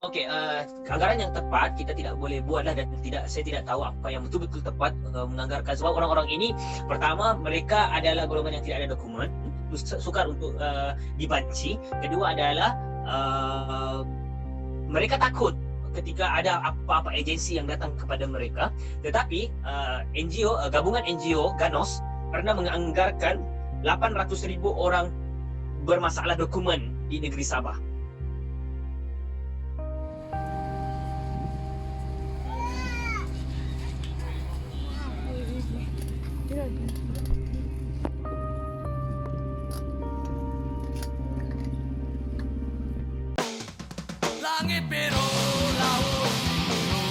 Okey, anggaran yang tepat kita tidak boleh buatlah dan saya tidak tahu apa yang betul-betul tepat menganggarkan, sebab orang-orang ini pertama mereka adalah golongan yang tidak ada dokumen, sukar untuk dibanci. Kedua adalah mereka takut ketika ada apa-apa agensi yang datang kepada mereka. Tetapi NGO, gabungan NGO Ganos pernah menganggarkan 800,000 orang bermasalah dokumen di negeri Sabah. Langit biru, laut biru,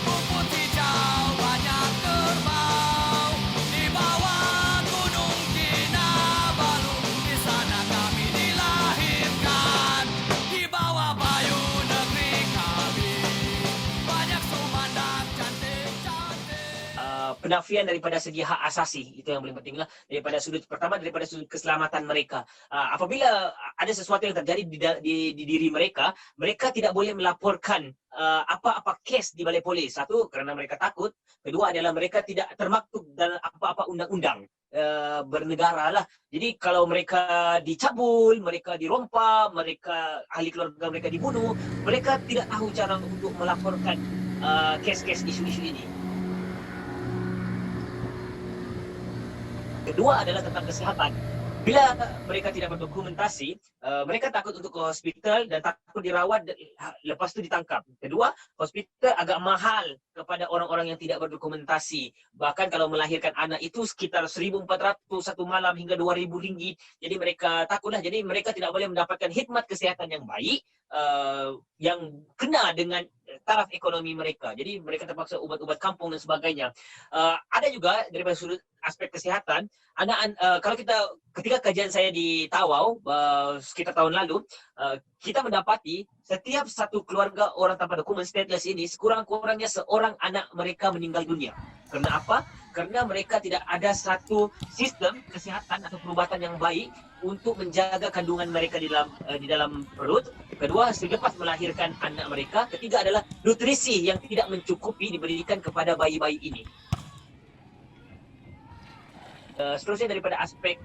rumput hijau, banyak kerbau. Di bawah gunung Kinabalu, di sana kami dilahirkan. Di bawah bayu negeri kami, banyak sumandang cantik-cantik. Penafian daripada segi hak asasi, itu yang paling pentinglah. Daripada sudut pertama, daripada sudut keselamatan mereka. Apabila ada sesuatu yang terjadi di diri mereka, mereka tidak boleh melaporkan apa-apa kes di balai polis. Satu, kerana mereka takut. Kedua adalah mereka tidak termaktub dalam apa-apa undang-undang bernegara lah. Jadi kalau mereka dicabul, mereka dirompak, mereka ahli keluarga mereka dibunuh, mereka tidak tahu cara untuk melaporkan kes-kes isu-isu ini. Kedua adalah tentang kesihatan. Bila mereka tidak berdokumentasi, mereka takut untuk ke hospital dan takut dirawat, lepas tu ditangkap. Kedua, hospital agak mahal kepada orang-orang yang tidak berdokumentasi. Bahkan kalau melahirkan anak itu sekitar 1,400 satu malam hingga 2,000 ringgit. Jadi mereka takutlah. Jadi mereka tidak boleh mendapatkan khidmat kesihatan yang baik, yang kena dengan taraf ekonomi mereka. Jadi mereka terpaksa ubat-ubat kampung dan sebagainya. Ada juga daripada sudut aspek kesihatan, kalau ketika kajian saya di Tawau sekitar tahun lalu, kita mendapati setiap satu keluarga orang tanpa dokumen stateless ini sekurang-kurangnya seorang anak mereka meninggal dunia. Kerana apa? Kerana mereka tidak ada satu sistem kesihatan atau perubatan yang baik untuk menjaga kandungan mereka di dalam perut. Kedua, selepas melahirkan anak mereka. Ketiga adalah nutrisi yang tidak mencukupi diberikan kepada bayi-bayi ini. Seterusnya daripada aspek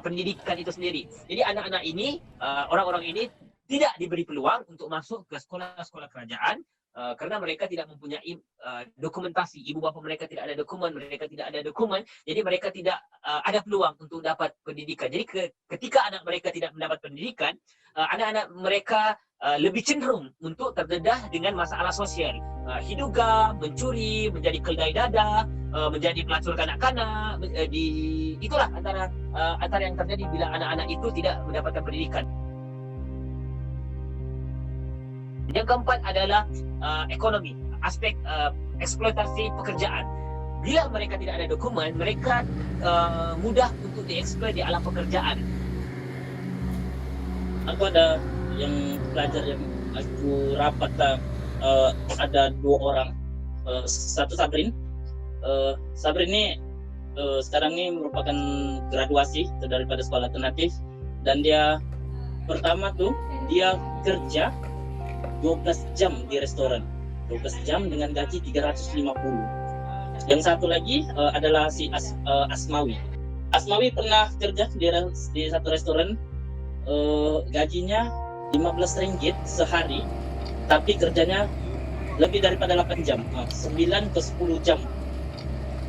pendidikan itu sendiri. Jadi anak-anak ini, orang-orang ini tidak diberi peluang untuk masuk ke sekolah-sekolah kerajaan kerana mereka tidak mempunyai dokumentasi. Ibu bapa mereka tidak ada dokumen, mereka tidak ada dokumen, jadi mereka tidak ada peluang untuk dapat pendidikan. Jadi ketika anak mereka tidak mendapat pendidikan, anak-anak mereka lebih cenderung untuk terdedah dengan masalah sosial. Hiduga, mencuri, menjadi keldai dadah, menjadi pelacur kanak-kanak. Itulah antara yang terjadi bila anak-anak itu tidak mendapatkan pendidikan. Yang keempat adalah ekonomi, aspek eksploitasi pekerjaan. Bila mereka tidak ada dokumen, mereka mudah untuk dieksploit di alam pekerjaan. Aku ada yang pelajar yang aku rapat ada 2 orang. Satu Sabrin. Sabrin ini sekarang ini merupakan graduasi daripada sekolah alternatif, dan dia pertama tuh dia kerja 12 jam di restoran, 12 jam dengan gaji 350. Yang satu lagi adalah si Asmawi. Asmawi pernah kerja di satu restoran, gajinya 15 ringgit sehari, tapi kerjanya lebih daripada 8 jam, 9 ke 10 jam.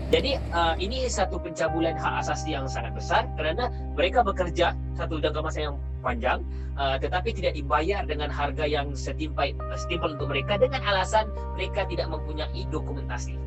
Jadi ini satu pencabulan hak asasi yang sangat besar kerana mereka bekerja satu jangka masa yang panjang, tetapi tidak dibayar dengan harga yang setimpal untuk mereka dengan alasan mereka tidak mempunyai dokumentasi.